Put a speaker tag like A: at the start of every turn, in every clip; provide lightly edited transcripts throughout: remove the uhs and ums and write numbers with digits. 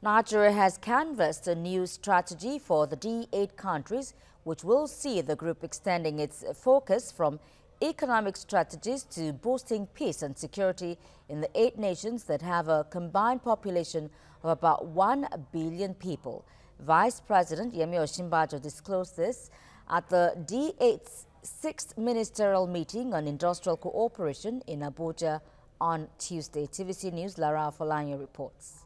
A: Nigeria has canvassed a new strategy for the D8 countries, which will see the group extending its focus from economic strategies to boosting peace and security in the 8 nations that have a combined population of about 1 billion people. Vice President Yemi Osinbajo disclosed this at the D8's 6th Ministerial Meeting on Industrial Cooperation in Abuja on Tuesday. TVC News' Lara Folanyo reports.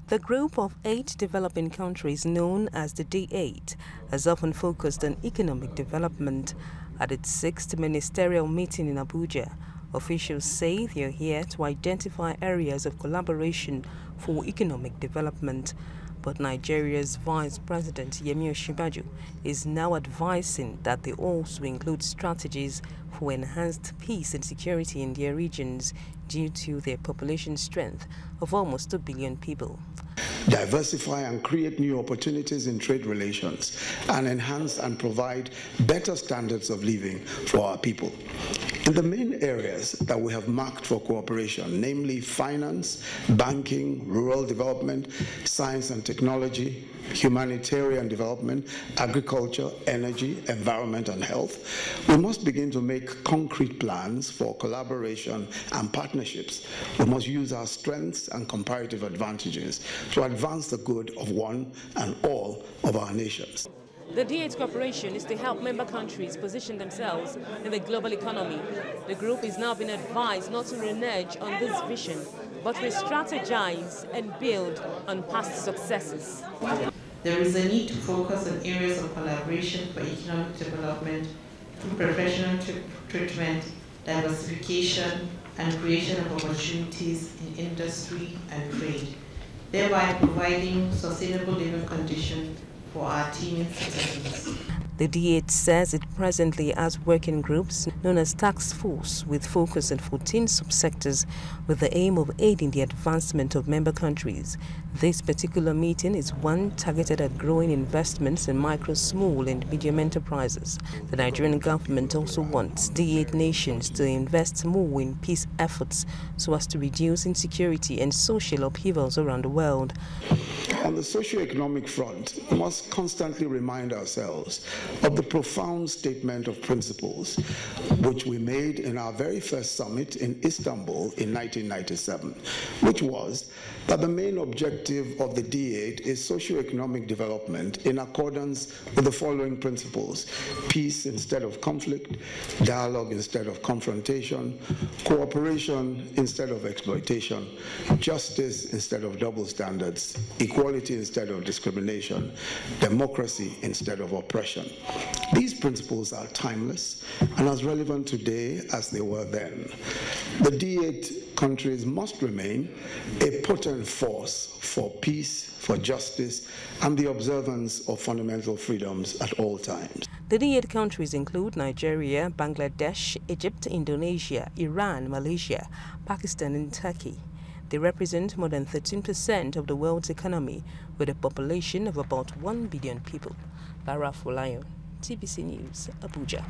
B: The group of 8 developing countries known as the D8 has often focused on economic development. At its 6th ministerial meeting in Abuja, officials say they are here to identify areas of collaboration for economic development. But Nigeria's Vice President Yemi Osinbajo is now advising that they also include strategies for enhanced peace and security in their regions due to their population strength of almost 2 billion people.
C: Diversify and create new opportunities in trade relations, and enhance and provide better standards of living for our people. In the main areas that we have marked for cooperation, namely finance, banking, rural development, science and technology, humanitarian development, agriculture, energy, environment and health, we must begin to make concrete plans for collaboration and partnerships. We must use our strengths and comparative advantages to advance the good of one and all of our nations.
D: The D8 cooperation is to help member countries position themselves in the global economy. The group is now being advised not to renege on this vision, but re-strategize and build on past successes.
E: There is a need to focus on areas of collaboration for economic development through professional treatment, diversification, and creation of opportunities in industry and trade, thereby providing sustainable living conditions for our teeming citizens.
B: The D8 says it presently has working groups known as task force with focus on 14 subsectors with the aim of aiding the advancement of member countries. This particular meeting is one targeted at growing investments in micro, small and medium enterprises. The Nigerian government also wants D8 nations to invest more in peace efforts so as to reduce insecurity and social upheavals around the world.
C: On the socio-economic front, we must constantly remind ourselves of the profound statement of principles which we made in our very first summit in Istanbul in 1997, which was that the main objective of the D8 is socio-economic development in accordance with the following principles: peace instead of conflict, dialogue instead of confrontation, cooperation instead of exploitation, justice instead of double standards, equality instead of discrimination, democracy instead of oppression. These principles are timeless and as relevant today as they were then. The D8 countries must remain a potent force for peace, for justice, and the observance of fundamental freedoms at all times.
B: The D8 countries include Nigeria, Bangladesh, Egypt, Indonesia, Iran, Malaysia, Pakistan, and Turkey. They represent more than 13% of the world's economy, with a population of about 1 billion people. Lara Folanyo, TVC News, Abuja.